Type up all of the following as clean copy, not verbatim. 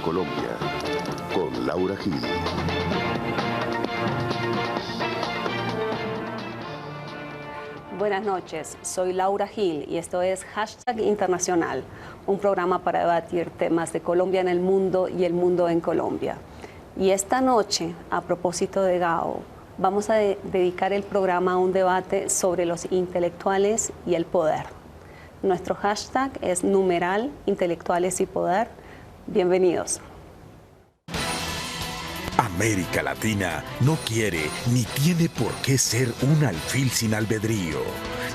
Colombia, con Laura Gil. Buenas noches, soy Laura Gil y esto es Hashtag Internacional, un programa para debatir temas de Colombia en el mundo y el mundo en Colombia. Y esta noche, a propósito de Gao, vamos a dedicar el programa a un debate sobre los intelectuales y el poder. Nuestro hashtag es numeral intelectuales y poder. Bienvenidos. América Latina no quiere ni tiene por qué ser un alfil sin albedrío,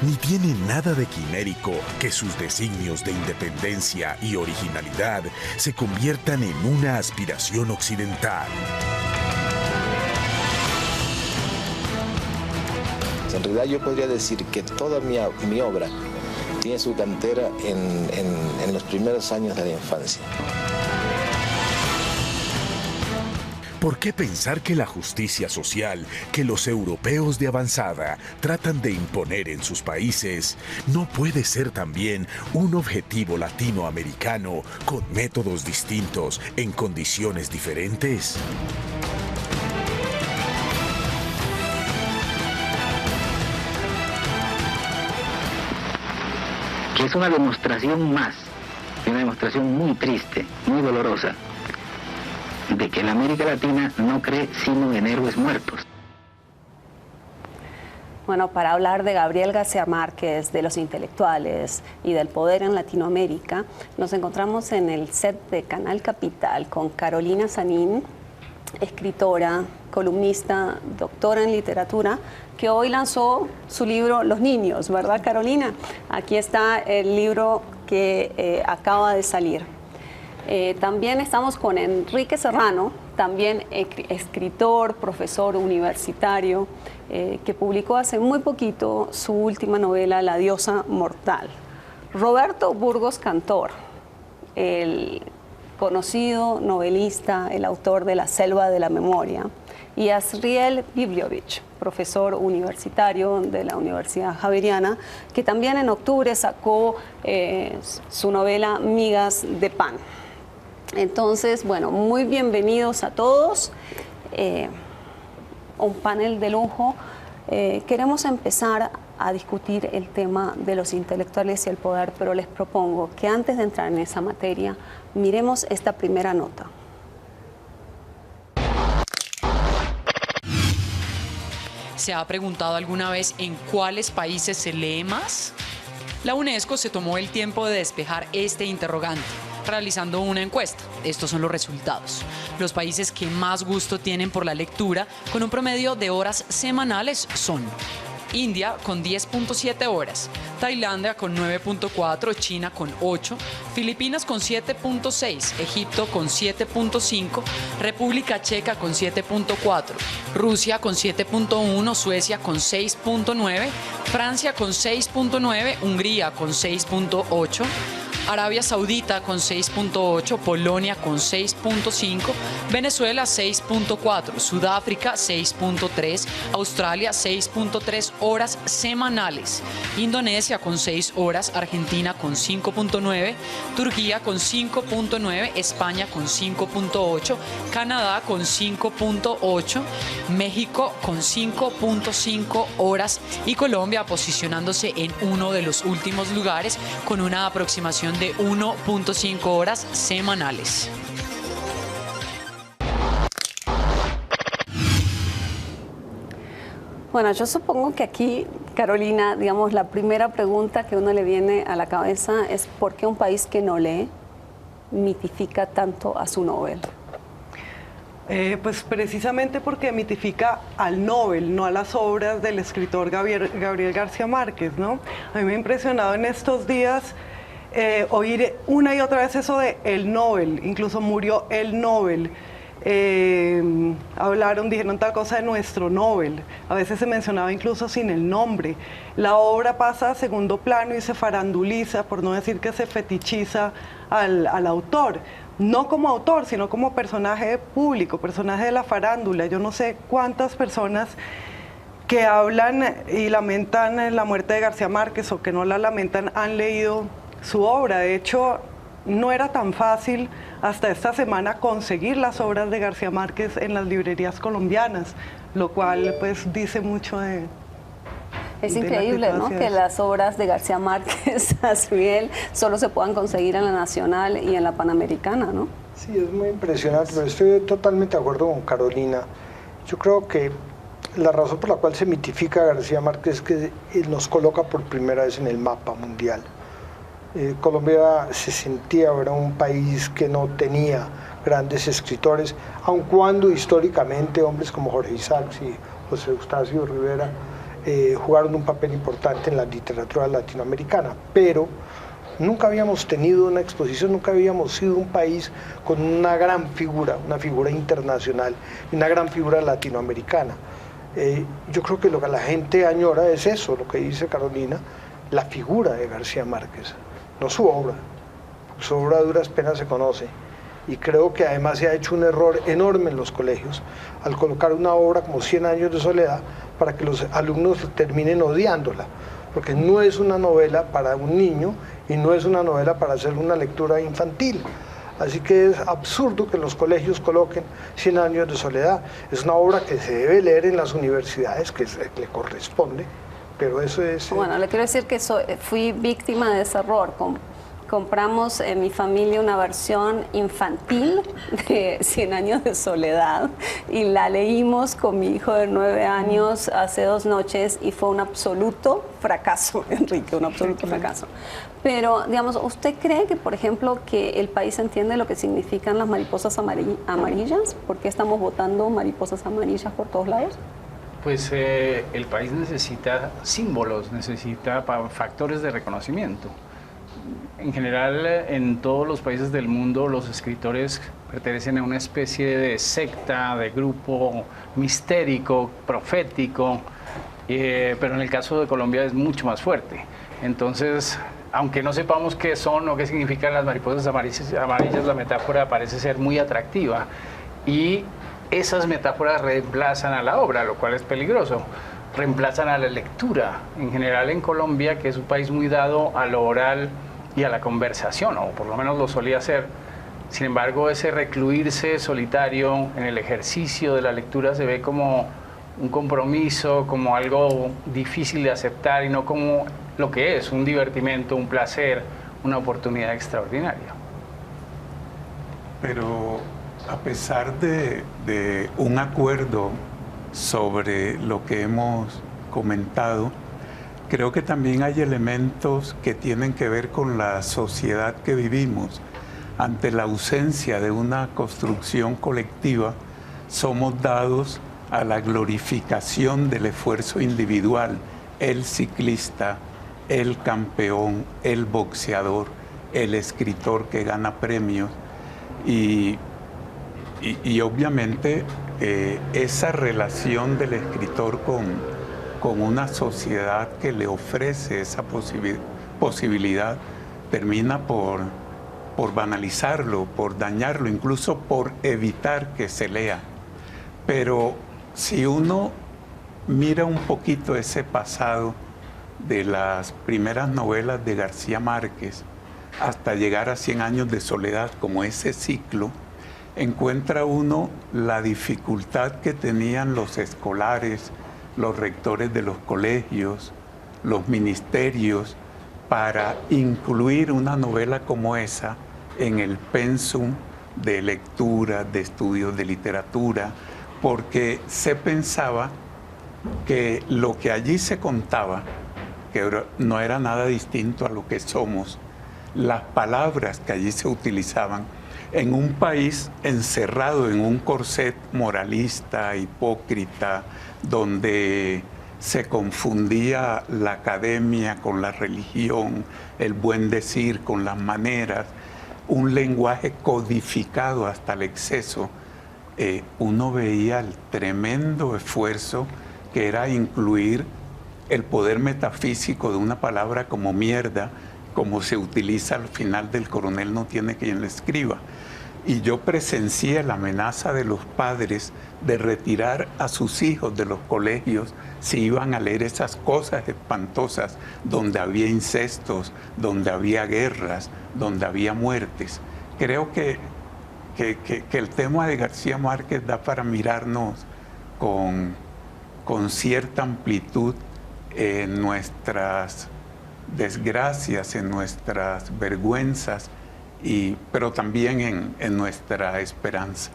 ni tiene nada de quimérico que sus designios de independencia y originalidad se conviertan en una aspiración occidental. En realidad yo podría decir que toda mi obra tiene su cantera en los primeros años de la infancia. ¿Por qué pensar que la justicia social que los europeos de avanzada tratan de imponer en sus países no puede ser también un objetivo latinoamericano con métodos distintos en condiciones diferentes? Que es una demostración más, una demostración muy triste, muy dolorosa, de que la América Latina no cree sino en héroes muertos. Bueno, para hablar de Gabriel García Márquez, de los intelectuales y del poder en Latinoamérica, nos encontramos en el set de Canal Capital con Carolina Sanín, escritora, columnista, doctora en literatura, que hoy lanzó su libro Los Niños, ¿verdad, Carolina? Aquí está el libro que acaba de salir. También estamos con Enrique Serrano, también escritor, profesor universitario, que publicó hace muy poquito su última novela, La diosa mortal. Roberto Burgos Cantor, el conocido novelista, el autor de La selva de la memoria, y Asriel Bibliovich, profesor universitario de la Universidad Javeriana, que también en octubre sacó su novela Migas de pan. Entonces, bueno, muy bienvenidos a todos. Un panel de lujo. Queremos empezar a discutir el tema de los intelectuales y el poder, pero les propongo que antes de entrar en esa materia, miremos esta primera nota. ¿Se ha preguntado alguna vez en cuáles países se lee más? La UNESCO se tomó el tiempo de despejar este interrogante, realizando una encuesta. Estos son los resultados. Los países que más gusto tienen por la lectura, con un promedio de horas semanales, son India con 10.7 horas, Tailandia con 9.4, China con 8, Filipinas con 7.6, Egipto con 7.5, República Checa con 7.4, Rusia con 7.1, Suecia con 6.9, Francia con 6.9, Hungría con 6.8, Arabia Saudita con 6.8, Polonia con 6.5, Venezuela 6.4, Sudáfrica 6.3, Australia 6.3 horas semanales, Indonesia con 6 horas, Argentina con 5.9, Turquía con 5.9, España con 5.8, Canadá con 5.8, México con 5.5 horas y Colombia posicionándose en uno de los últimos lugares con una aproximación de 1.5 horas semanales. Bueno, yo supongo que aquí, Carolina, digamos, la primera pregunta que uno le viene a la cabeza es ¿por qué un país que no lee mitifica tanto a su Nobel? Pues precisamente porque mitifica al Nobel, no a las obras del escritor Gabriel García Márquez, ¿no? A mí me ha impresionado en estos días oír una y otra vez eso de el Nobel, incluso murió el Nobel. Dijeron tal cosa de nuestro Nobel, a veces se mencionaba incluso sin el nombre. La obra pasa a segundo plano y se faranduliza, por no decir que se fetichiza al autor. No como autor, sino como personaje público, personaje de la farándula. Yo no sé cuántas personas que hablan y lamentan la muerte de García Márquez o que no la lamentan han leído su obra. De hecho, no era tan fácil hasta esta semana conseguir las obras de García Márquez en las librerías colombianas, lo cual pues dice mucho de... Es increíble, ¿no?, que las obras de García Márquez, Asriel, solo se puedan conseguir en la Nacional y en la Panamericana, ¿no? Sí, es muy impresionante, pero estoy totalmente de acuerdo con Carolina. Yo creo que la razón por la cual se mitifica a García Márquez es que nos coloca por primera vez en el mapa mundial. Colombia se sentía, era un país que no tenía grandes escritores, aun cuando históricamente hombres como Jorge Isaacs y José Eustacio Rivera jugaron un papel importante en la literatura latinoamericana, pero nunca habíamos tenido una exposición, nunca habíamos sido un país con una gran figura, una figura internacional, una gran figura latinoamericana. Yo creo que lo que la gente añora es eso, lo que dice Carolina, la figura de García Márquez, no su obra. Su obra a duras penas se conoce. Y creo que además se ha hecho un error enorme en los colegios al colocar una obra como 100 años de soledad para que los alumnos terminen odiándola, porque no es una novela para un niño y no es una novela para hacer una lectura infantil. Así que es absurdo que los colegios coloquen 100 años de soledad. Es una obra que se debe leer en las universidades, que le corresponde, pero eso es... Bueno, le quiero decir que fui víctima de ese error. Compramos en mi familia una versión infantil de 100 años de soledad y la leímos con mi hijo de 9 años hace 2 noches y fue un absoluto fracaso, Enrique, un absoluto fracaso. Pero, digamos, ¿usted cree que, por ejemplo, que el país entiende lo que significan las mariposas amarillas? ¿Por qué estamos votando mariposas amarillas por todos lados? Pues el país necesita símbolos, necesita factores de reconocimiento. En general, en todos los países del mundo, los escritores pertenecen a una especie de secta, de grupo mistérico, profético, pero en el caso de Colombia es mucho más fuerte. Entonces, aunque no sepamos qué son o qué significan las mariposas amarillas, la metáfora parece ser muy atractiva y esas metáforas reemplazan a la obra, lo cual es peligroso. Reemplazan a la lectura. En general en Colombia, que es un país muy dado a lo oral y a la conversación, o por lo menos lo solía ser. Sin embargo, ese recluirse solitario en el ejercicio de la lectura se ve como un compromiso, como algo difícil de aceptar y no como lo que es, un divertimento, un placer, una oportunidad extraordinaria. Pero a pesar de un acuerdo sobre lo que hemos comentado, creo que también hay elementos que tienen que ver con la sociedad que vivimos. Ante la ausencia de una construcción colectiva, somos dados a la glorificación del esfuerzo individual, el ciclista, el campeón, el boxeador, el escritor que gana premios y obviamente esa relación del escritor con una sociedad que le ofrece esa posibilidad termina por banalizarlo, por dañarlo, incluso por evitar que se lea. Pero si uno mira un poquito ese pasado de las primeras novelas de García Márquez hasta llegar a 100 años de soledad, como ese ciclo, encuentra uno la dificultad que tenían los escolares, los rectores de los colegios, los ministerios, para incluir una novela como esa en el pensum de lectura, de estudios de literatura, porque se pensaba que lo que allí se contaba, que no era nada distinto a lo que somos, las palabras que allí se utilizaban, en un país encerrado en un corset moralista, hipócrita, donde se confundía la academia con la religión, el buen decir con las maneras, un lenguaje codificado hasta el exceso, uno veía el tremendo esfuerzo que era incluir el poder metafísico de una palabra como mierda, como se utiliza al final del Coronel no tiene quien le escriba. Y yo presencié la amenaza de los padres de retirar a sus hijos de los colegios si iban a leer esas cosas espantosas donde había incestos, donde había guerras, donde había muertes. Creo que el tema de García Márquez da para mirarnos con cierta amplitud en nuestras desgracias, en nuestras vergüenzas, pero también en nuestra esperanza.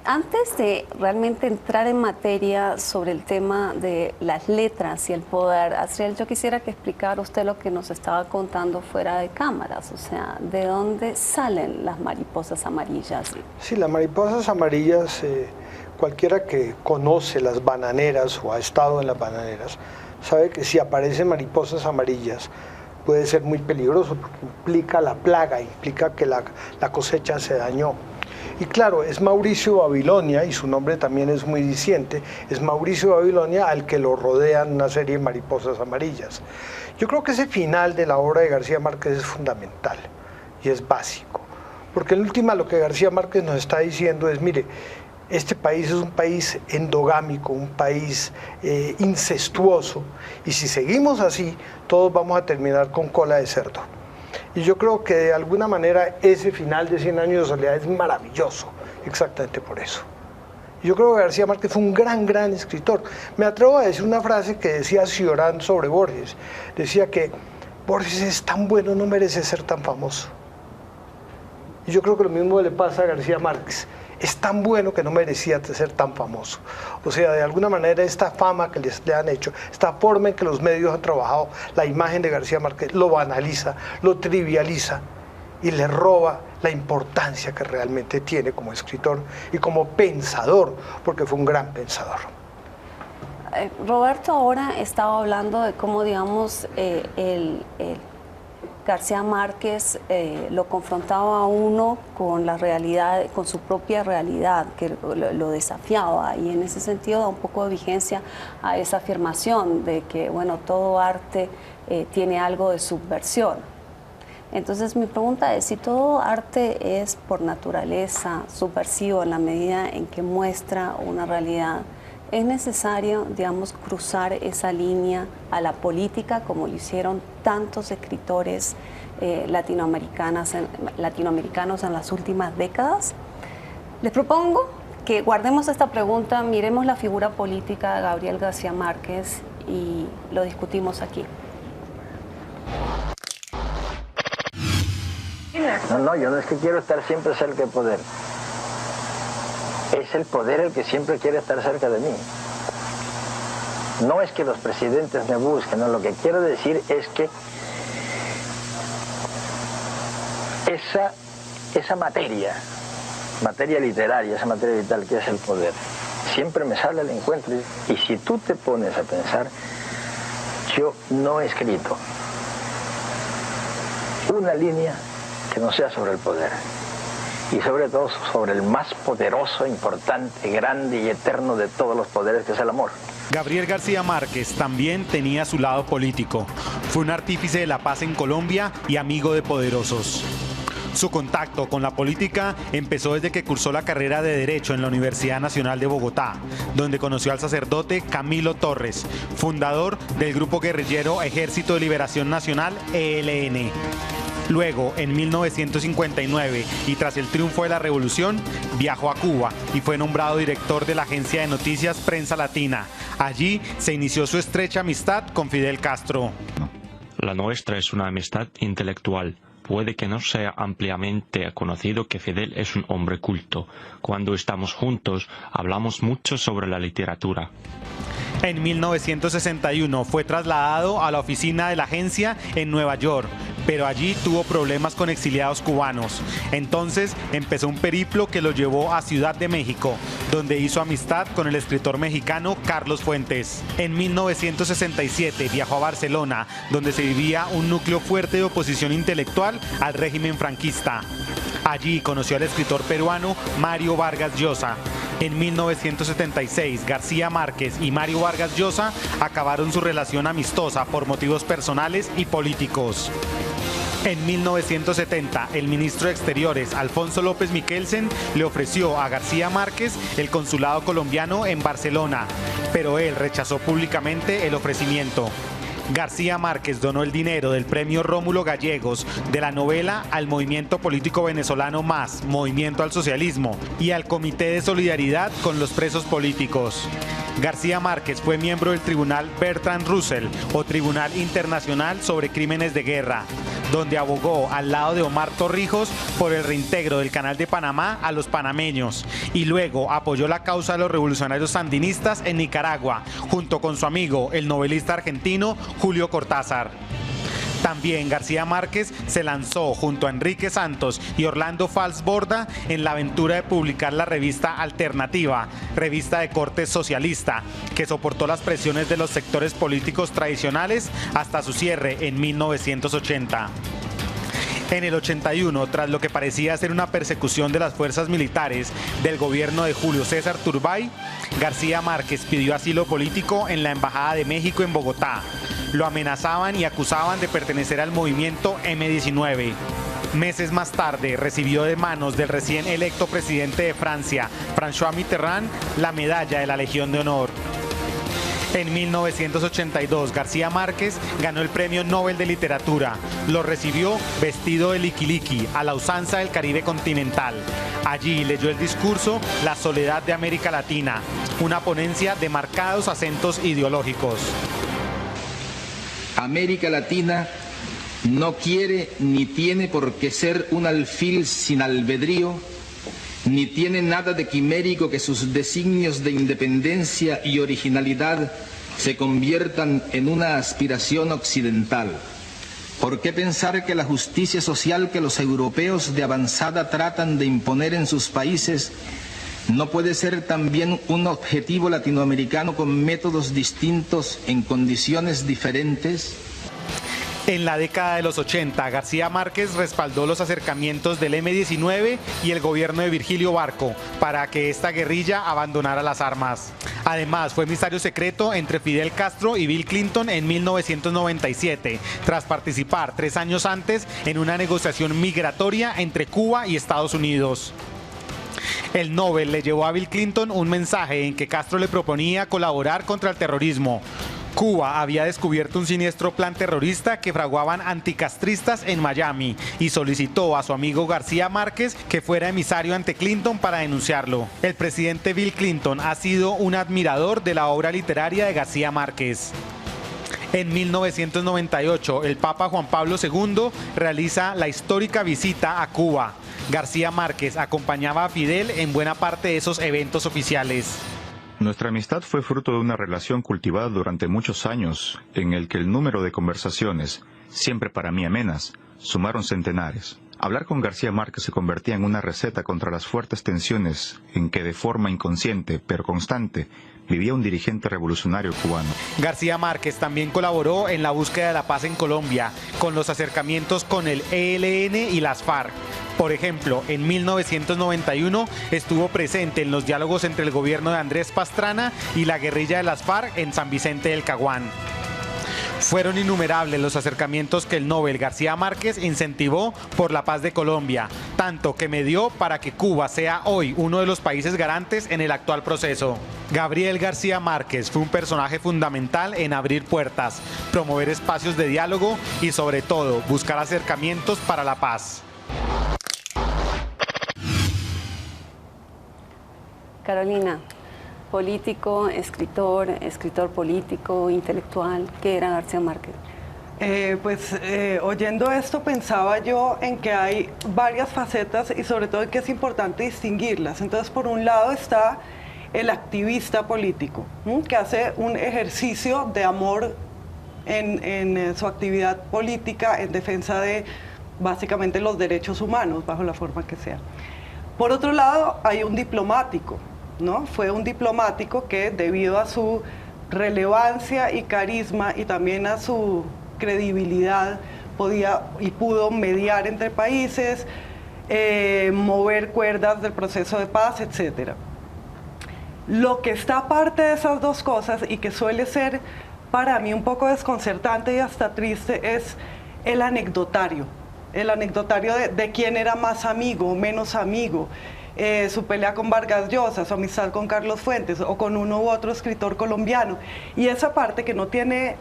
Antes de realmente entrar en materia sobre el tema de las letras y el poder, Asriel, yo quisiera que explicara usted lo que nos estaba contando fuera de cámaras, o sea, ¿de dónde salen las mariposas amarillas? Sí, las mariposas amarillas, cualquiera que conoce las bananeras o ha estado en las bananeras, sabe que si aparecen mariposas amarillas puede ser muy peligroso porque implica la plaga, implica que la cosecha se dañó. Y claro, es Mauricio Babilonia, y su nombre también es muy diciente, es Mauricio Babilonia al que lo rodean una serie de mariposas amarillas. Yo creo que ese final de la obra de García Márquez es fundamental y es básico, porque en última lo que García Márquez nos está diciendo es, mire, este país es un país endogámico, un país incestuoso, y si seguimos así, todos vamos a terminar con cola de cerdo. Y yo creo que de alguna manera ese final de 100 años de soledad es maravilloso, exactamente por eso. Yo creo que García Márquez fue un gran escritor. Me atrevo a decir una frase que decía Cioran sobre Borges. Decía que Borges es tan bueno, no merece ser tan famoso. Y yo creo que lo mismo le pasa a García Márquez. Es tan bueno que no merecía ser tan famoso. O sea, de alguna manera esta fama que le han hecho, esta forma en que los medios han trabajado la imagen de García Márquez, lo banaliza, lo trivializa y le roba la importancia que realmente tiene como escritor y como pensador, porque fue un gran pensador. Roberto ahora estaba hablando de cómo, digamos, García Márquez lo confrontaba a uno con la realidad, con su propia realidad, que lo desafiaba, y en ese sentido da un poco de vigencia a esa afirmación de que, bueno, todo arte tiene algo de subversión. Entonces mi pregunta es, si todo arte es por naturaleza subversivo en la medida en que muestra una realidad, ¿es necesario, digamos, cruzar esa línea a la política como lo hicieron tantos escritores latinoamericanos en las últimas décadas? Les propongo que guardemos esta pregunta, miremos la figura política de Gabriel García Márquez y lo discutimos aquí. No, yo no es que quiero estar siempre cerca del poder. Es el poder el que siempre quiere estar cerca de mí. No es que los presidentes me busquen, no, lo que quiero decir es que esa materia literaria, esa materia vital que es el poder, siempre me sale al encuentro. Y si tú te pones a pensar, yo no he escrito una línea que no sea sobre el poder. Y sobre todo sobre el más poderoso, importante, grande y eterno de todos los poderes, que es el amor. Gabriel García Márquez también tenía su lado político. Fue un artífice de la paz en Colombia y amigo de poderosos. Su contacto con la política empezó desde que cursó la carrera de Derecho en la Universidad Nacional de Bogotá, donde conoció al sacerdote Camilo Torres, fundador del grupo guerrillero Ejército de Liberación Nacional, ELN. Luego, en 1959, y tras el triunfo de la revolución, viajó a Cuba y fue nombrado director de la agencia de noticias Prensa Latina. Allí se inició su estrecha amistad con Fidel Castro. La nuestra es una amistad intelectual. Puede que no sea ampliamente conocido que Fidel es un hombre culto. Cuando estamos juntos, hablamos mucho sobre la literatura. En 1961 fue trasladado a la oficina de la agencia en Nueva York, pero allí tuvo problemas con exiliados cubanos. Entonces empezó un periplo que lo llevó a Ciudad de México, donde hizo amistad con el escritor mexicano Carlos Fuentes. En 1967 viajó a Barcelona, donde se vivía un núcleo fuerte de oposición intelectual al régimen franquista. Allí conoció al escritor peruano Mario Vargas Llosa. En 1976, García Márquez y Mario Vargas Llosa acabaron su relación amistosa por motivos personales y políticos. En 1970, el ministro de Exteriores, Alfonso López Miquelsen, le ofreció a García Márquez el consulado colombiano en Barcelona, pero él rechazó públicamente el ofrecimiento. García Márquez donó el dinero del premio Rómulo Gallegos de la novela al movimiento político venezolano MAS, Movimiento al Socialismo, y al Comité de Solidaridad con los Presos Políticos. García Márquez fue miembro del Tribunal Bertrand Russell o Tribunal Internacional sobre Crímenes de Guerra, donde abogó al lado de Omar Torrijos por el reintegro del Canal de Panamá a los panameños y luego apoyó la causa de los revolucionarios sandinistas en Nicaragua, junto con su amigo, el novelista argentino Julio Cortázar. También García Márquez se lanzó junto a Enrique Santos y Orlando Fals Borda en la aventura de publicar la revista Alternativa, revista de corte socialista, que soportó las presiones de los sectores políticos tradicionales hasta su cierre en 1980. En el 81, tras lo que parecía ser una persecución de las fuerzas militares del gobierno de Julio César Turbay, García Márquez pidió asilo político en la Embajada de México en Bogotá. Lo amenazaban y acusaban de pertenecer al movimiento M-19. Meses más tarde recibió de manos del recién electo presidente de Francia, François Mitterrand, la medalla de la Legión de Honor. En 1982, García Márquez ganó el Premio Nobel de Literatura. Lo recibió vestido de liquiliqui, a la usanza del Caribe continental. Allí leyó el discurso La soledad de América Latina, una ponencia de marcados acentos ideológicos. América Latina no quiere ni tiene por qué ser un alfil sin albedrío, ni tiene nada de quimérico que sus designios de independencia y originalidad se conviertan en una aspiración occidental. ¿Por qué pensar que la justicia social que los europeos de avanzada tratan de imponer en sus países no puede ser también un objetivo latinoamericano con métodos distintos en condiciones diferentes? En la década de los 80, García Márquez respaldó los acercamientos del M-19 y el gobierno de Virgilio Barco para que esta guerrilla abandonara las armas. Además, fue emisario secreto entre Fidel Castro y Bill Clinton en 1997, tras participar 3 años antes en una negociación migratoria entre Cuba y Estados Unidos. El Nobel le llevó a Bill Clinton un mensaje en que Castro le proponía colaborar contra el terrorismo. Cuba había descubierto un siniestro plan terrorista que fraguaban anticastristas en Miami y solicitó a su amigo García Márquez que fuera emisario ante Clinton para denunciarlo. El presidente Bill Clinton ha sido un admirador de la obra literaria de García Márquez. En 1998, el Papa Juan Pablo II realiza la histórica visita a Cuba. García Márquez acompañaba a Fidel en buena parte de esos eventos oficiales. Nuestra amistad fue fruto de una relación cultivada durante muchos años, en el que el número de conversaciones, siempre para mí amenas, sumaron centenares. Hablar con García Márquez se convertía en una receta contra las fuertes tensiones en que de forma inconsciente, pero constante, vivía un dirigente revolucionario cubano. García Márquez también colaboró en la búsqueda de la paz en Colombia, con los acercamientos con el ELN y las FARC. Por ejemplo, en 1991 estuvo presente en los diálogos entre el gobierno de Andrés Pastrana y la guerrilla de las FARC en San Vicente del Caguán. Fueron innumerables los acercamientos que el Nobel García Márquez incentivó por la paz de Colombia, tanto que medió para que Cuba sea hoy uno de los países garantes en el actual proceso. Gabriel García Márquez fue un personaje fundamental en abrir puertas, promover espacios de diálogo y sobre todo buscar acercamientos para la paz. Carolina, político, escritor político, intelectual, ¿qué era García Márquez? Oyendo esto pensaba yo en que hay varias facetas y sobre todo en que es importante distinguirlas. Entonces, por un lado está el activista político, que hace un ejercicio de amor en su actividad política en defensa de básicamente los derechos humanos, bajo la forma que sea. Por otro lado, hay un diplomático, ¿no? Fue un diplomático que, debido a su relevancia y carisma y también a su credibilidad, podía y pudo mediar entre países, mover cuerdas del proceso de paz, etc. Lo que está aparte de esas dos cosas y que suele ser para mí un poco desconcertante y hasta triste es el anecdotario de quién era más amigo o menos amigo. Su pelea con Vargas Llosa, su amistad con Carlos Fuentes o con uno u otro escritor colombiano. Y esa parte que no tiene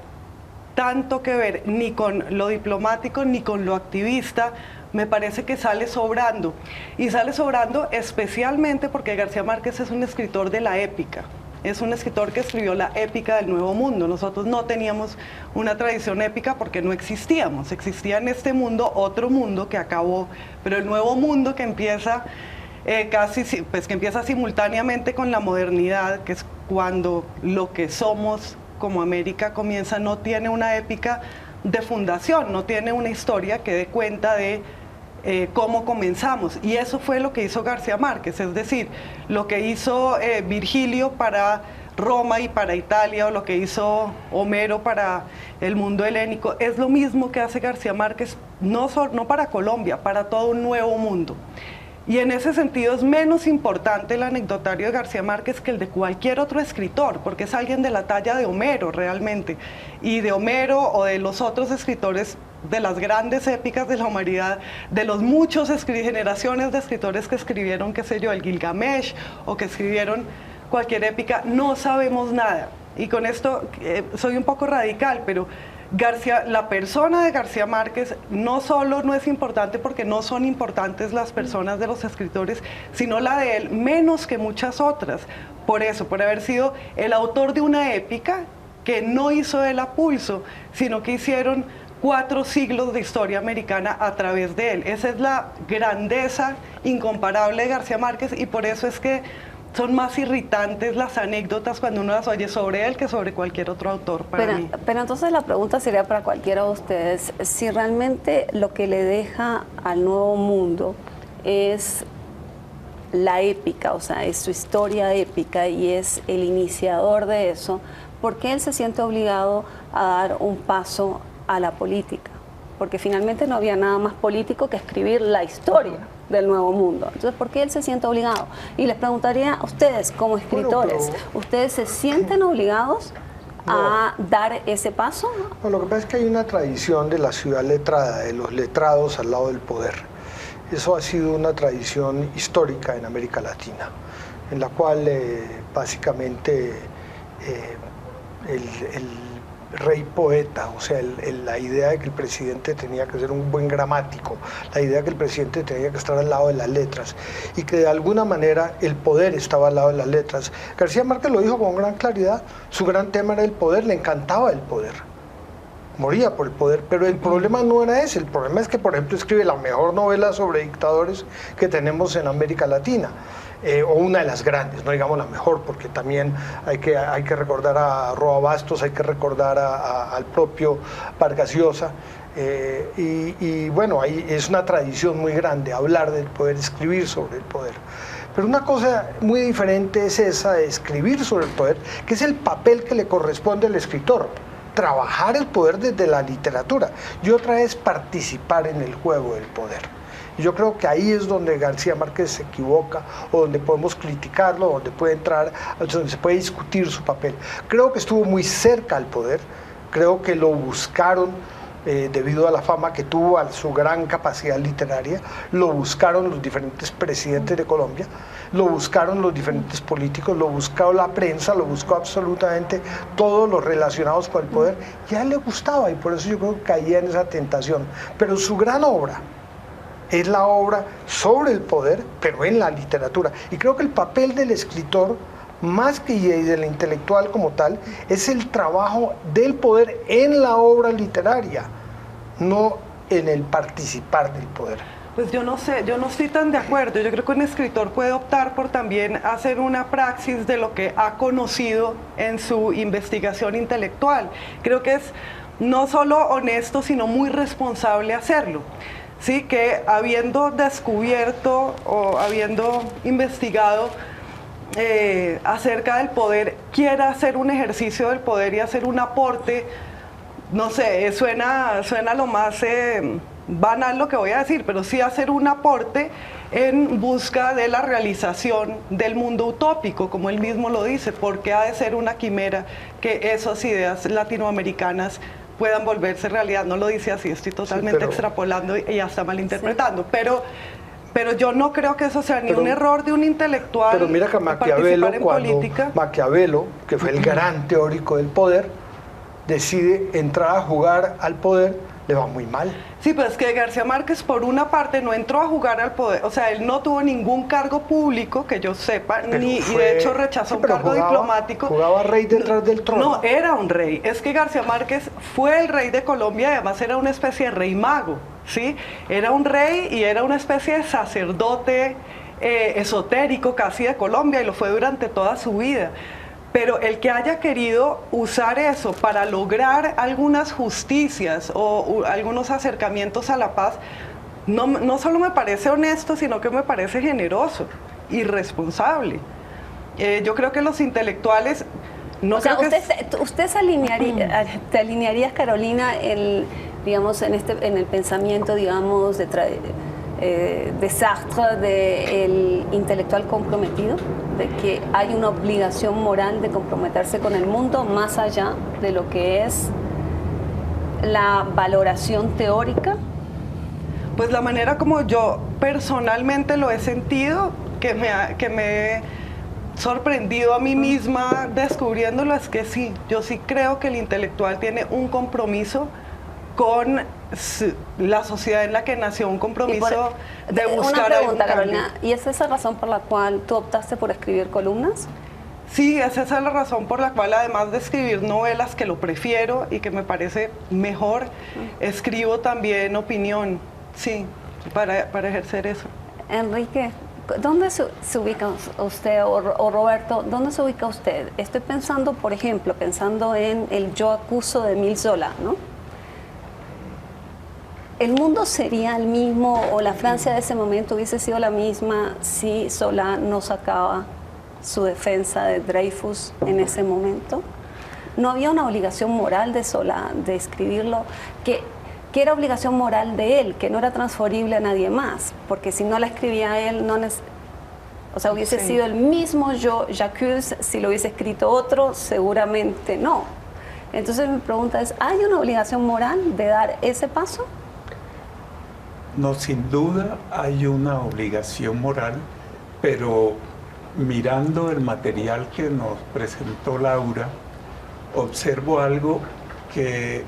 tanto que ver ni con lo diplomático ni con lo activista, me parece que sale sobrando. Y sale sobrando especialmente porque García Márquez es un escritor de la épica. Es un escritor que escribió la épica del Nuevo Mundo. Nosotros no teníamos una tradición épica porque no existíamos. Existía en este mundo otro mundo que acabó, pero el Nuevo Mundo que empieza que empieza simultáneamente con la modernidad, que es cuando lo que somos como América comienza, no tiene una épica de fundación, no tiene una historia que dé cuenta de cómo comenzamos. Y eso fue lo que hizo García Márquez, es decir, lo que hizo Virgilio para Roma y para Italia, o lo que hizo Homero para el mundo helénico, es lo mismo que hace García Márquez, no para Colombia, para todo un nuevo mundo. Y en ese sentido es menos importante el anecdotario de García Márquez que el de cualquier otro escritor, porque es alguien de la talla de Homero realmente. Y de Homero o de los otros escritores de las grandes épicas de la humanidad, de los muchos generaciones de escritores que escribieron, qué sé yo, el Gilgamesh, o que escribieron cualquier épica, no sabemos nada. Y con esto soy un poco radical, pero la persona de García Márquez no solo no es importante porque no son importantes las personas de los escritores, sino la de él menos que muchas otras. Por eso, por haber sido el autor de una épica que no hizo él a pulso, sino que hicieron 4 siglos de historia americana a través de él. Esa es la grandeza incomparable de García Márquez, y por eso es que son más irritantes las anécdotas cuando uno las oye sobre él que sobre cualquier otro autor para mí. Pero entonces la pregunta sería para cualquiera de ustedes, si realmente lo que le deja al Nuevo Mundo es la épica, o sea, es su historia épica y es el iniciador de eso, ¿por qué él se siente obligado a dar un paso a la política? Porque finalmente no había nada más político que escribir la historia del Nuevo Mundo. Entonces, ¿por qué él se siente obligado? Y les preguntaría a ustedes, como escritores, ¿ustedes se sienten obligados a dar ese paso? Bueno, lo que pasa es que hay una tradición de la ciudad letrada, de los letrados al lado del poder. Eso ha sido una tradición histórica en América Latina, en la cual básicamente el rey poeta, o sea, la idea de que el presidente tenía que ser un buen gramático, la idea de que el presidente tenía que estar al lado de las letras y que de alguna manera el poder estaba al lado de las letras. García Márquez lo dijo con gran claridad, su gran tema era el poder, le encantaba el poder, moría por el poder, pero el problema no era ese, el problema es que, por ejemplo, escribe la mejor novela sobre dictadores que tenemos en América Latina. O una de las grandes, no digamos la mejor, porque también hay que recordar a Roa Bastos, hay que recordar al propio Vargas Llosa, y bueno, ahí es una tradición muy grande hablar del poder, escribir sobre el poder. Pero una cosa muy diferente es esa de escribir sobre el poder, que es el papel que le corresponde al escritor, trabajar el poder desde la literatura, y otra es participar en el juego del poder. Yo creo que ahí es donde García Márquez se equivoca, o donde podemos criticarlo, donde puede entrar, donde se puede discutir su papel. Creo que estuvo muy cerca al poder, creo que lo buscaron debido a la fama que tuvo, a su gran capacidad literaria, lo buscaron los diferentes presidentes de Colombia, lo buscaron los diferentes políticos, lo buscó la prensa, lo buscó absolutamente todos los relacionados con el poder, y a él le gustaba, y por eso yo creo que caía en esa tentación. Pero su gran obra es la obra sobre el poder, pero en la literatura. Y creo que el papel del escritor, más que del intelectual como tal, es el trabajo del poder en la obra literaria, no en el participar del poder. Pues yo no sé, yo no estoy tan de acuerdo. Yo creo que un escritor puede optar por también hacer una praxis de lo que ha conocido en su investigación intelectual. Creo que es no solo honesto, sino muy responsable hacerlo. Sí, que habiendo descubierto o habiendo investigado acerca del poder, quiera hacer un ejercicio del poder y hacer un aporte, no sé, suena lo más banal lo que voy a decir, pero sí hacer un aporte en busca de la realización del mundo utópico, como él mismo lo dice, porque ha de ser una quimera que esas ideas latinoamericanas puedan volverse realidad. No lo dice así, estoy totalmente extrapolando y hasta malinterpretando, pero yo no creo que eso sea ni un error de un intelectual. Pero mira que Maquiavelo, Maquiavelo, que fue el gran teórico del poder, decide entrar a jugar al poder, le va muy mal. Sí, pero es que García Márquez, por una parte, no entró a jugar al poder, o sea, él no tuvo ningún cargo público, que yo sepa, y de hecho rechazó un cargo diplomático. ¿Jugaba rey detrás del trono? No, era un rey. Es que García Márquez fue el rey de Colombia y además era una especie de rey mago, ¿sí? Era un rey y era una especie de sacerdote esotérico casi de Colombia, y lo fue durante toda su vida. Pero el que haya querido usar eso para lograr algunas justicias o algunos acercamientos a la paz, no solo me parece honesto, sino que me parece generoso y responsable. Yo creo que los intelectuales... ¿Usted te alinearías, Carolina, digamos, en el pensamiento, digamos, de Sartre, del intelectual comprometido, de que hay una obligación moral de comprometerse con el mundo más allá de lo que es la valoración teórica? Pues la manera como yo personalmente lo he sentido, que me he sorprendido a mí misma descubriéndolo, es que sí, yo sí creo que el intelectual tiene un compromiso con la sociedad en la que nació, un compromiso de buscar... Una pregunta, Carolina, ¿y es esa razón por la cual tú optaste por escribir columnas? Sí, esa es la razón por la cual, además de escribir novelas, que lo prefiero y que me parece mejor, escribo también opinión, sí, para ejercer eso. Enrique, ¿dónde se ubica usted, o Roberto, dónde se ubica usted? Estoy pensando, por ejemplo, en el Yo acuso de Émile Zola, ¿no? ¿El mundo sería el mismo o la Francia de ese momento hubiese sido la misma si Zola no sacaba su defensa de Dreyfus en ese momento? ¿No había una obligación moral de Zola de escribirlo? Que era obligación moral de él, que no era transferible a nadie más, porque si no la escribía él, hubiese sido el mismo J'accuse si lo hubiese escrito otro, seguramente no. Entonces mi pregunta es, ¿hay una obligación moral de dar ese paso? No, sin duda hay una obligación moral, pero mirando el material que nos presentó Laura, observo algo, que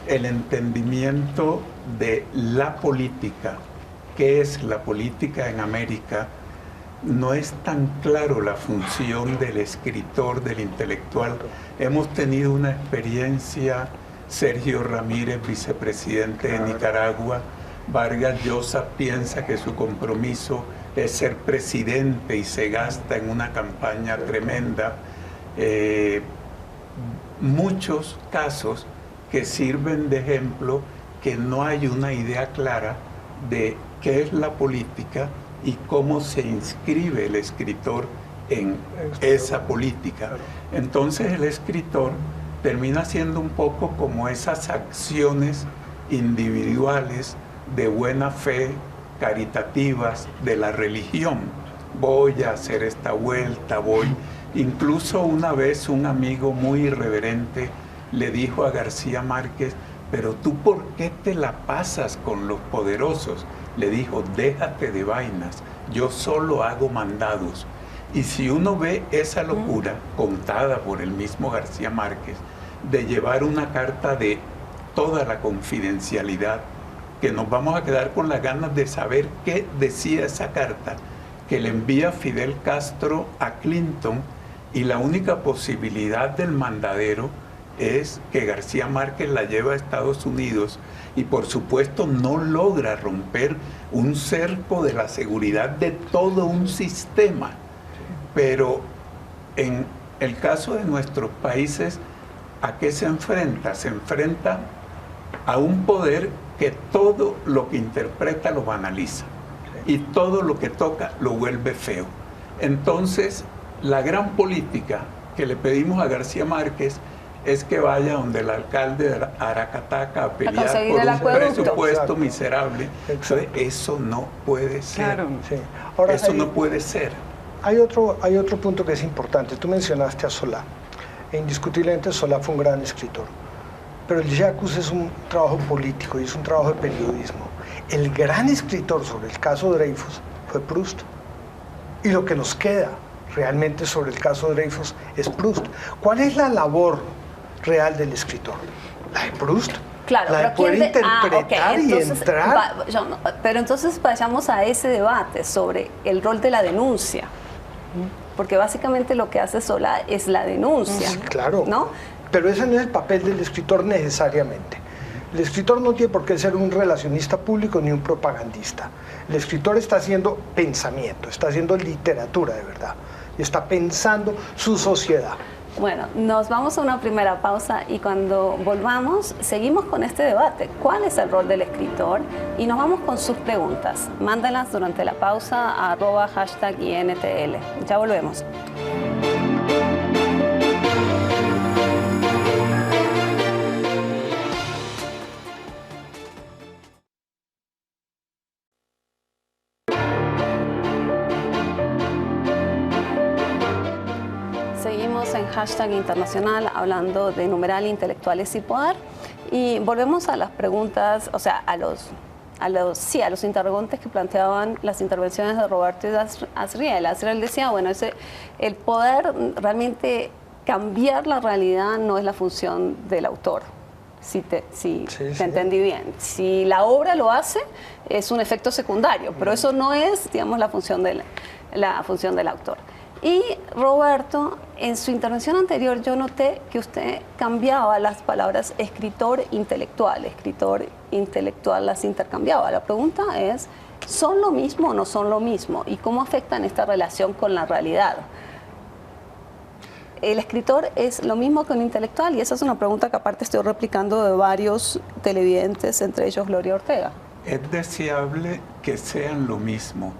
el entendimiento de la política, qué es la política en América, no es tan claro la función del escritor, del intelectual. Hemos tenido una experiencia, Sergio Ramírez, vicepresidente de Nicaragua, Vargas Llosa piensa que su compromiso es ser presidente y se gasta en una campaña tremenda. Muchos casos que sirven de ejemplo, que no hay una idea clara de qué es la política y cómo se inscribe el escritor en esa política. Entonces el escritor termina siendo un poco como esas acciones individuales de buena fe, caritativas, de la religión. Voy a hacer esta vuelta, voy. Incluso una vez un amigo muy irreverente le dijo a García Márquez, pero tú ¿por qué te la pasas con los poderosos? Le dijo, déjate de vainas, yo solo hago mandados. Y si uno ve esa locura contada por el mismo García Márquez, de llevar una carta de toda la confidencialidad, que nos vamos a quedar con las ganas de saber qué decía esa carta, que le envía Fidel Castro a Clinton, y la única posibilidad del mandadero es que García Márquez la lleva a Estados Unidos y por supuesto no logra romper un cerco de la seguridad de todo un sistema. Pero en el caso de nuestros países, ¿a qué se enfrenta? Se enfrenta a un poder que todo lo que interpreta lo banaliza y todo lo que toca lo vuelve feo. Entonces, la gran política que le pedimos a García Márquez es que vaya donde el alcalde de Aracataca a pelear por un presupuesto miserable. Entonces, eso no puede ser. Claro. Sí. Ahora, eso no puede ser. Hay otro punto que es importante. Tú mencionaste a Solá. Indiscutiblemente Solá fue un gran escritor. Pero el J'accuse es un trabajo político y es un trabajo de periodismo. El gran escritor sobre el caso Dreyfus fue Proust. Y lo que nos queda realmente sobre el caso Dreyfus es Proust. ¿Cuál es la labor real del escritor? La de Proust. Claro, la de poder interpretar y entrar. Pero entonces vayamos a ese debate sobre el rol de la denuncia. Porque básicamente lo que hace Solá es la denuncia. Claro, ¿no? Pero ese no es el papel del escritor necesariamente. El escritor no tiene por qué ser un relacionista público ni un propagandista. El escritor está haciendo pensamiento, está haciendo literatura de verdad. Y está pensando su sociedad. Bueno, nos vamos a una primera pausa y cuando volvamos seguimos con este debate. ¿Cuál es el rol del escritor? Y nos vamos con sus preguntas. Mándalas durante la pausa a #INTL. Ya volvemos. Seguimos en #internacional hablando de numeral, intelectuales y poder y volvemos a las preguntas, o sea, a los interrogantes que planteaban las intervenciones de Roberto y de Asriel. Asriel decía, bueno, el poder realmente cambiar la realidad no es la función del autor. Si te entendí bien. Si la obra lo hace, es un efecto secundario, pero eso no es, digamos, la función del autor. Y Roberto, en su intervención anterior yo noté que usted cambiaba las palabras escritor intelectual las intercambiaba. La pregunta es, ¿son lo mismo o no son lo mismo? ¿Y cómo afectan esta relación con la realidad? ¿El escritor es lo mismo que un intelectual? Y esa es una pregunta que aparte estoy replicando de varios televidentes, entre ellos Gloria Ortega. Es deseable que sean lo mismo,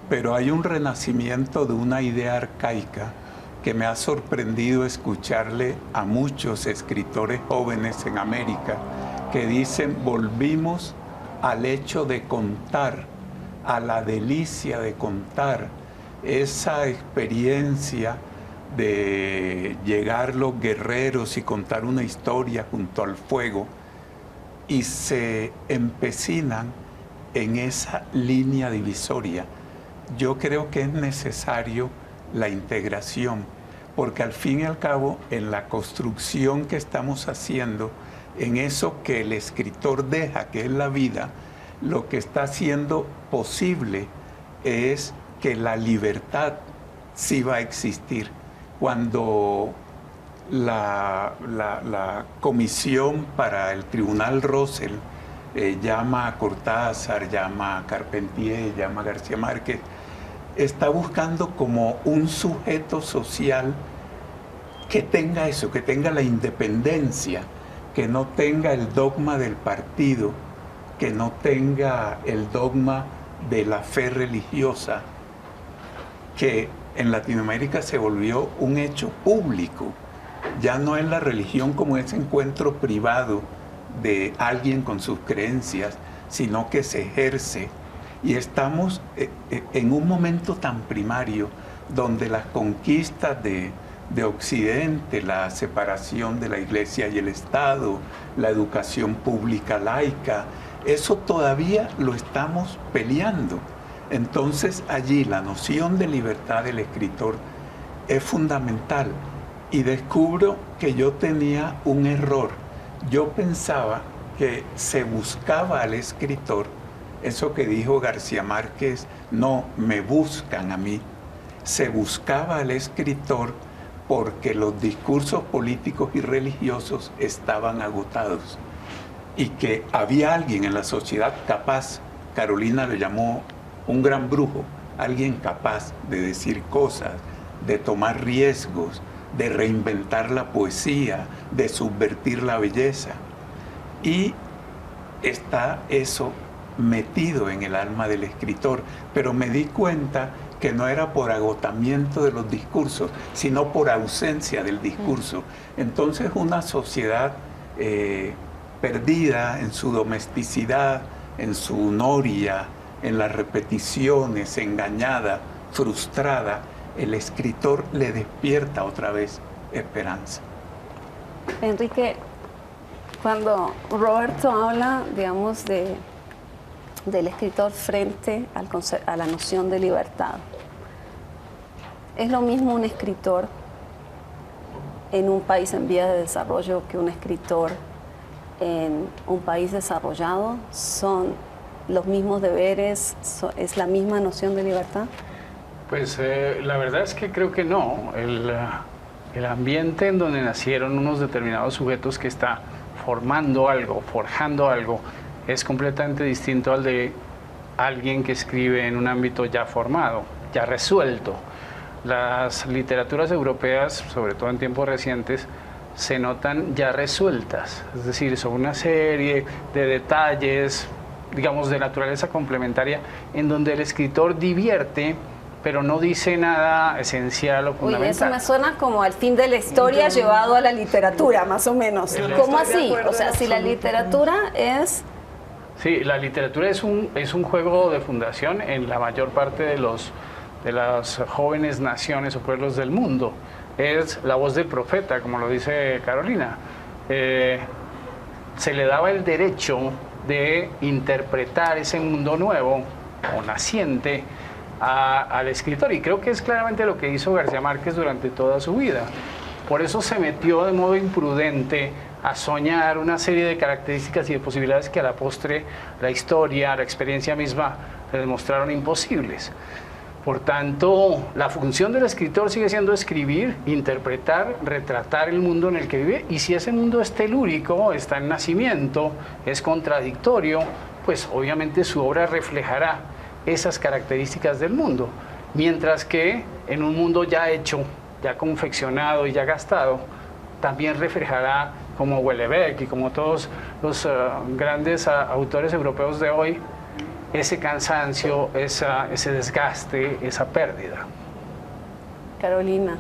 pero hay un renacimiento de una idea arcaica que me ha sorprendido escucharle a muchos escritores jóvenes en América que dicen, volvimos al hecho de contar, a la delicia de contar, esa experiencia de llegar los guerreros y contar una historia junto al fuego, y se empecinan en esa línea divisoria. Yo creo que es necesario la integración, porque al fin y al cabo, en la construcción que estamos haciendo, en eso que el escritor deja, que es la vida, lo que está haciendo posible es que la libertad sí va a existir. Cuando la comisión para el Tribunal Russell llama a Cortázar, llama a Carpentier, llama a García Márquez, está buscando como un sujeto social que tenga eso, que tenga la independencia, que no tenga el dogma del partido, que no tenga el dogma de la fe religiosa, que en Latinoamérica se volvió un hecho público. Ya no es la religión como ese encuentro privado de alguien con sus creencias, sino que se ejerce. Y estamos en un momento tan primario donde las conquistas de Occidente, la separación de la Iglesia y el Estado, la educación pública laica, eso todavía lo estamos peleando. Entonces allí la noción de libertad del escritor es fundamental. Y descubro que yo tenía un error. Yo pensaba que se buscaba al escritor, eso que dijo García Márquez, no, me buscan a mí. Se buscaba al escritor porque los discursos políticos y religiosos estaban agotados y que había alguien en la sociedad capaz, Carolina le llamó un gran brujo, alguien capaz de decir cosas, de tomar riesgos, de reinventar la poesía, de subvertir la belleza. Y está eso metido en el alma del escritor, pero me di cuenta que no era por agotamiento de los discursos, sino por ausencia del discurso. Entonces una sociedad perdida en su domesticidad, en su noria, en las repeticiones, engañada, frustrada, el escritor le despierta otra vez esperanza. Enrique, cuando Roberto habla, digamos, del escritor frente a la noción de libertad, ¿es lo mismo un escritor en un país en vías de desarrollo que un escritor en un país desarrollado? ¿Son los mismos deberes? ¿Es la misma noción de libertad? Pues la verdad es que creo que no. El ambiente en donde nacieron unos determinados sujetos que está formando algo, forjando algo, es completamente distinto al de alguien que escribe en un ámbito ya formado, ya resuelto. Las literaturas europeas, sobre todo en tiempos recientes, se notan ya resueltas, es decir, son una serie de detalles, digamos, de naturaleza complementaria, en donde el escritor divierte, pero no dice nada esencial o fundamental. Uy, eso me suena como al fin de la historia llevado a la literatura, más o menos. ¿Cómo así? O sea, si la literatura es... Sí, la literatura es un juego de fundación en la mayor parte de las jóvenes naciones o pueblos del mundo. Es la voz del profeta, como lo dice Carolina. Se le daba el derecho de interpretar ese mundo nuevo o naciente al escritor, y creo que es claramente lo que hizo García Márquez durante toda su vida. Por eso se metió de modo imprudente a soñar una serie de características y de posibilidades que a la postre la historia, la experiencia misma le demostraron imposibles. Por tanto, la función del escritor sigue siendo escribir, interpretar, retratar el mundo en el que vive, y si ese mundo es telúrico, está en nacimiento, es contradictorio, pues obviamente su obra reflejará esas características del mundo, mientras que en un mundo ya hecho, ya confeccionado y ya gastado, también reflejará, como Houellebecq y como todos los grandes autores europeos de hoy, ese cansancio, ese desgaste, esa pérdida. Carolina.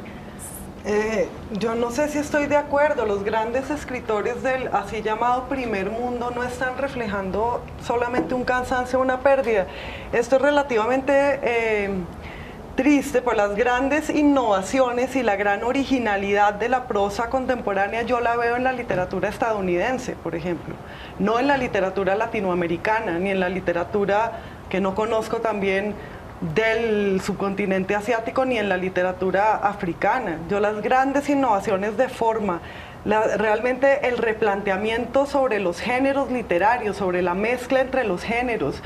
Yo no sé si estoy de acuerdo. Los grandes escritores del así llamado primer mundo no están reflejando solamente un cansancio o una pérdida. Esto es relativamente triste por las grandes innovaciones y la gran originalidad de la prosa contemporánea. Yo la veo en la literatura estadounidense, por ejemplo, no en la literatura latinoamericana, ni en la literatura que no conozco también del subcontinente asiático, ni en la literatura africana. Yo las grandes innovaciones de forma, realmente el replanteamiento sobre los géneros literarios, sobre la mezcla entre los géneros,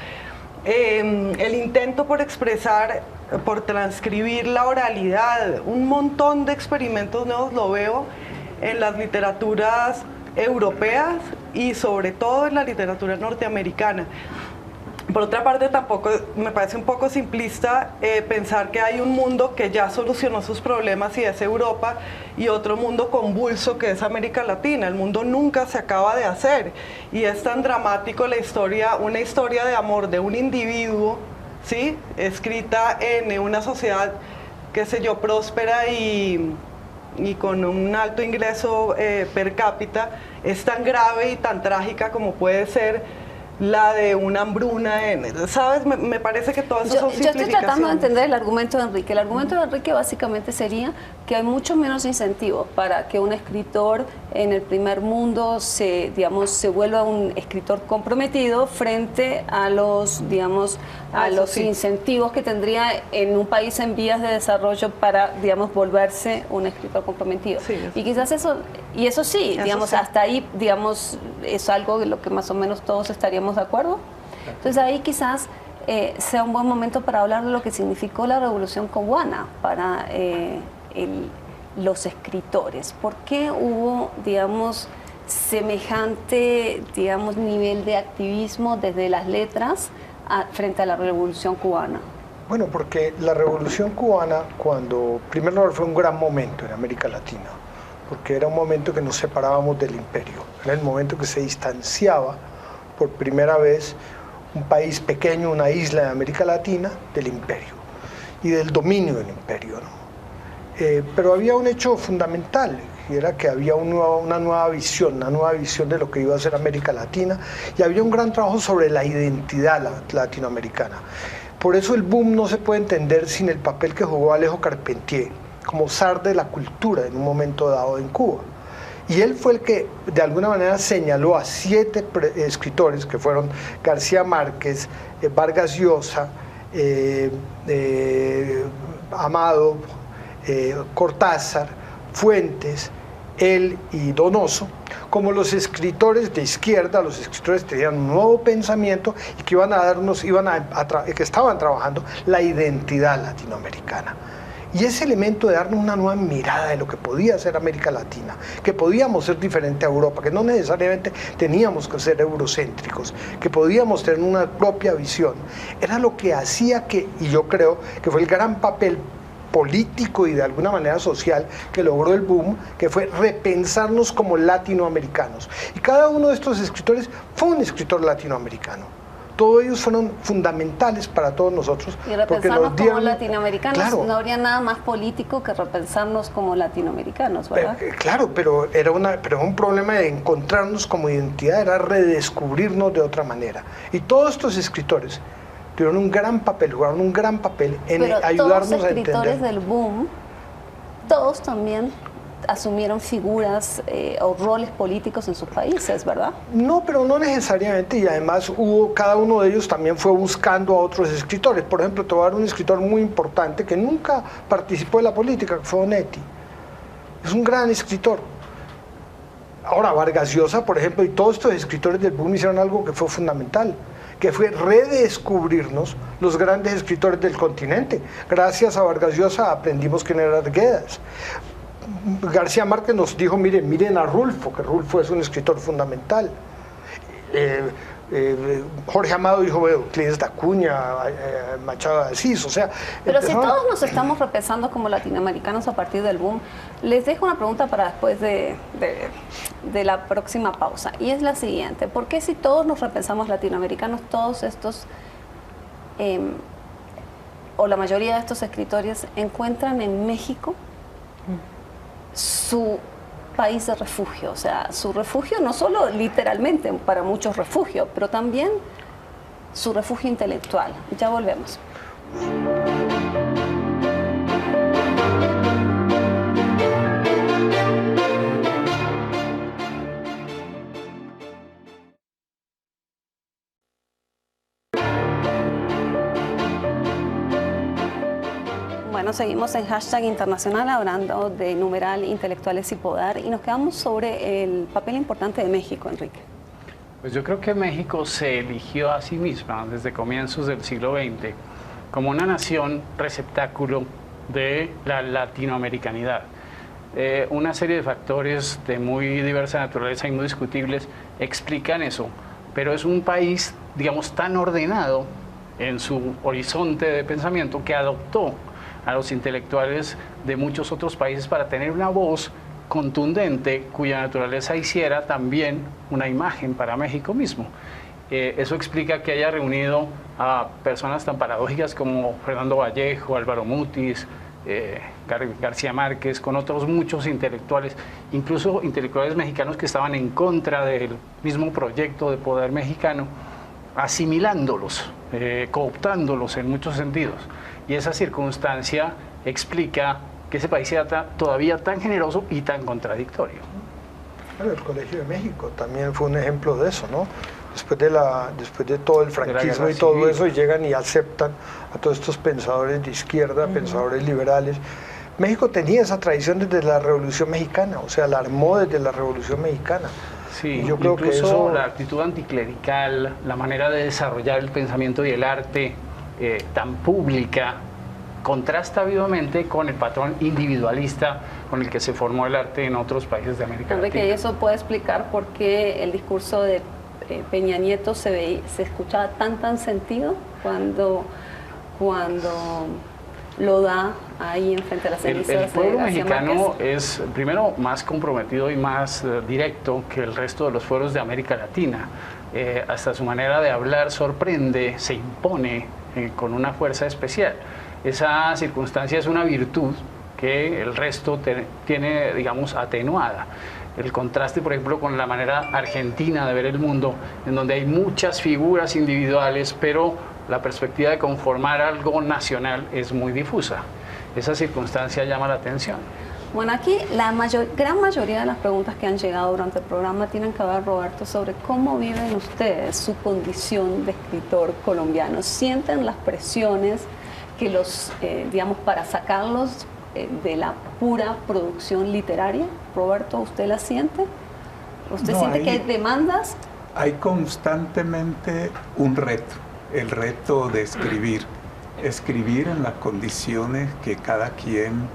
el intento por expresar, por transcribir la oralidad, un montón de experimentos nuevos lo veo en las literaturas europeas y sobre todo en la literatura norteamericana. Por otra parte, tampoco me parece un poco simplista pensar que hay un mundo que ya solucionó sus problemas y es Europa, y otro mundo convulso que es América Latina. El mundo nunca se acaba de hacer, y es tan dramático la historia, una historia de amor de un individuo, ¿sí?, escrita en una sociedad, qué sé yo, próspera y con un alto ingreso per cápita, es tan grave y tan trágica como puede ser la de una hambruna, ¿sabes? Me parece que todas esas son simplificaciones. Yo estoy tratando de entender el argumento de Enrique. El argumento de Enrique básicamente sería que hay mucho menos incentivo para que un escritor en el primer mundo se vuelva un escritor comprometido frente a los, digamos, a los incentivos que tendría en un país en vías de desarrollo para, digamos, volverse un escritor comprometido. Y quizás eso sí, digamos, hasta ahí, digamos, es algo de lo que más o menos todos estaríamos de acuerdo. Entonces ahí quizás sea un buen momento para hablar de lo que significó la Revolución Cubana para los escritores. ¿Por qué hubo, digamos, semejante, digamos, nivel de activismo desde las letras frente a la Revolución Cubana? Bueno, porque la Revolución Cubana, primero fue un gran momento en América Latina, porque era un momento que nos separábamos del imperio, era el momento que se distanciaba por primera vez un país pequeño, una isla de América Latina, del imperio y del dominio del imperio, ¿no? Pero había un hecho fundamental, y era que había una nueva visión de lo que iba a ser América Latina, y había un gran trabajo sobre la identidad latinoamericana. Por eso el boom no se puede entender sin el papel que jugó Alejo Carpentier como zar de la cultura en un momento dado en Cuba. Y él fue el que de alguna manera señaló a 7 escritores que fueron García Márquez, Vargas Llosa, Amado, Cortázar, Fuentes él y Donoso, como los escritores de izquierda, los escritores que tenían un nuevo pensamiento y que iban a darnos, que estaban trabajando la identidad latinoamericana. Y ese elemento de darnos una nueva mirada de lo que podía ser América Latina, que podíamos ser diferente a Europa, que no necesariamente teníamos que ser eurocéntricos, que podíamos tener una propia visión, era lo que hacía que, y yo creo que fue el gran papel político y de alguna manera social que logró el boom, que fue repensarnos como latinoamericanos. Y cada uno de estos escritores fue un escritor latinoamericano. Todos ellos fueron fundamentales para todos nosotros. Y repensarnos como latinoamericanos, claro, no habría nada más político que repensarnos como latinoamericanos, ¿verdad? Claro, pero era un problema de encontrarnos como identidad, era redescubrirnos de otra manera. Y todos estos escritores tuvieron un gran papel, jugaron un gran papel en ayudarnos a entender. Todos los escritores del boom, todos también asumieron figuras o roles políticos en sus países, ¿verdad? No, pero no necesariamente, y además cada uno de ellos también fue buscando a otros escritores. Por ejemplo, te voy a dar un escritor muy importante que nunca participó de la política, que fue Onetti. Es un gran escritor. Ahora, Vargas Llosa, por ejemplo, y todos estos escritores del boom hicieron algo que fue fundamental, que fue redescubrirnos los grandes escritores del continente. Gracias a Vargas Llosa aprendimos quién era Arguedas. García Márquez nos dijo, miren a Rulfo, que Rulfo es un escritor fundamental. Jorge Amado dijo Euclides da Cunha, Machado de Asís, o sea... Pero si todos nos estamos repensando como latinoamericanos a partir del boom, les dejo una pregunta para después de la próxima pausa, y es la siguiente: ¿por qué si todos nos repensamos latinoamericanos, todos estos, o la mayoría de estos escritores, encuentran en México su país de refugio? O sea, su refugio no solo literalmente, para muchos refugio, pero también su refugio intelectual. Ya volvemos. Bueno, seguimos en Hashtag Internacional hablando de numeral, intelectuales y poder, y nos quedamos sobre el papel importante de México, Enrique. Pues yo creo que México se eligió a sí misma desde comienzos del siglo XX como una nación receptáculo de la latinoamericanidad. Una serie de factores de muy diversa naturaleza y muy discutibles explican eso, pero es un país, digamos, tan ordenado en su horizonte de pensamiento que adoptó a los intelectuales de muchos otros países para tener una voz contundente cuya naturaleza hiciera también una imagen para México mismo. Eso explica que haya reunido a personas tan paradójicas como Fernando Vallejo, Álvaro Mutis, García Márquez, con otros muchos intelectuales, incluso intelectuales mexicanos que estaban en contra del mismo proyecto de poder mexicano, asimilándolos, cooptándolos en muchos sentidos. Y esa circunstancia explica que ese país sea todavía tan generoso y tan contradictorio. Bueno, el Colegio de México también fue un ejemplo de eso, ¿no? Después de todo el franquismo y todo eso, y llegan y aceptan a todos estos pensadores de izquierda, pensadores liberales. México tenía esa tradición desde la Revolución Mexicana, o sea, la armó desde la Revolución Mexicana. Sí, yo creo incluso que eso... la actitud anticlerical, la manera de desarrollar el pensamiento y el arte tan pública, contrasta vivamente con el patrón individualista con el que se formó el arte en otros países de América Latina. Enrique, eso puede explicar por qué el discurso de Peña Nieto se escuchaba tan sentido cuando lo da ahí enfrente de las cenizas. El pueblo mexicano es, primero, más comprometido y más directo que el resto de los pueblos de América Latina. Hasta su manera de hablar sorprende, se impone con una fuerza especial. Esa circunstancia es una virtud que el resto tiene, digamos, atenuada. El contraste, por ejemplo, con la manera argentina de ver el mundo, en donde hay muchas figuras individuales, pero la perspectiva de conformar algo nacional es muy difusa. Esa circunstancia llama la atención. Bueno, aquí la gran mayoría de las preguntas que han llegado durante el programa tienen que ver, Roberto, sobre cómo viven ustedes su condición de escritor colombiano. ¿Sienten las presiones que digamos, para sacarlos de la pura producción literaria? Roberto, ¿usted la siente? ¿Usted siente que hay demandas? Hay constantemente un reto, el reto de escribir en las condiciones que cada quien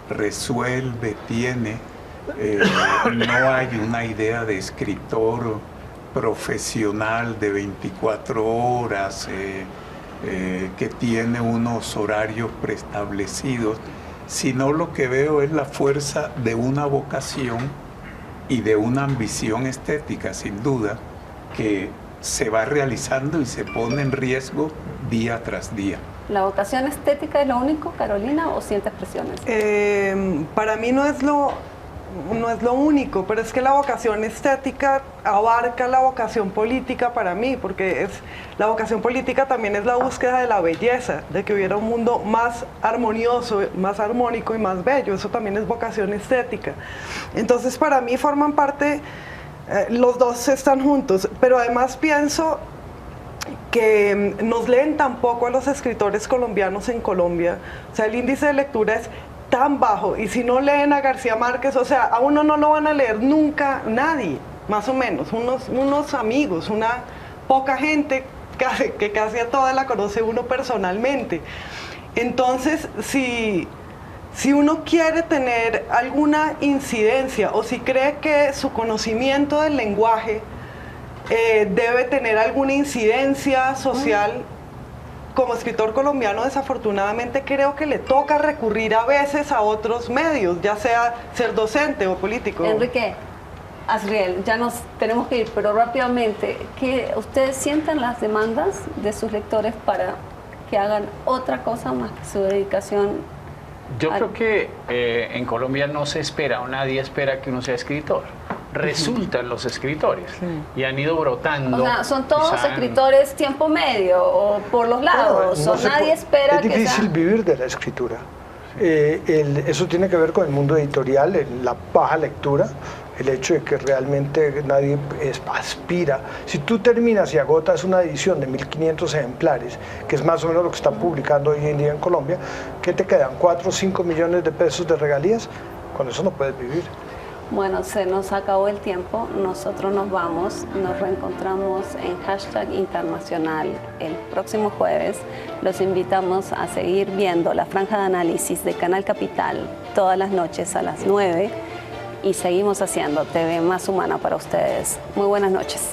resuelve, tiene. No hay una idea de escritor profesional de 24 horas que tiene unos horarios preestablecidos, sino lo que veo es la fuerza de una vocación y de una ambición estética, sin duda, que se va realizando y se pone en riesgo día tras día. ¿La vocación estética es lo único, Carolina, o sientes presiones? Para mí no es lo único, pero es que la vocación estética abarca la vocación política para mí, porque la vocación política también es la búsqueda de la belleza, de que hubiera un mundo más armonioso, más armónico y más bello. Eso también es vocación estética. Entonces, para mí forman parte, los dos están juntos, pero además pienso que nos leen tan poco a los escritores colombianos en Colombia. O sea, el índice de lectura es tan bajo, y si no leen a García Márquez, o sea, a uno no lo van a leer nunca nadie, más o menos, unos amigos, una poca gente que casi a toda la conoce uno personalmente. Entonces, si uno quiere tener alguna incidencia, o si cree que su conocimiento del lenguaje debe tener alguna incidencia social, como escritor colombiano, desafortunadamente creo que le toca recurrir a veces a otros medios, ya sea ser docente o político. Enrique, Asriel, ya nos tenemos que ir, pero rápidamente, ¿qué ustedes sienten las demandas de sus lectores para que hagan otra cosa más que su dedicación? Yo creo que en Colombia no se espera, o nadie espera que uno sea escritor. Resultan los escritores y han ido brotando. O sea, son todos escritores tiempo medio o por los lados, Claro, nadie espera que sea... Es difícil vivir de la escritura. Eso tiene que ver con el mundo editorial, la baja lectura, el hecho de que realmente nadie aspira. Si tú terminas y agotas una edición de 1.500 ejemplares, que es más o menos lo que están publicando hoy en día en Colombia, ¿qué te quedan? ¿4 o 5 millones de pesos de regalías? Con eso no puedes vivir. Bueno, se nos acabó el tiempo, nosotros nos vamos, nos reencontramos en #internacional el próximo jueves. Los invitamos a seguir viendo la franja de análisis de Canal Capital todas las noches a las 9 y seguimos haciendo TV más humana para ustedes. Muy buenas noches.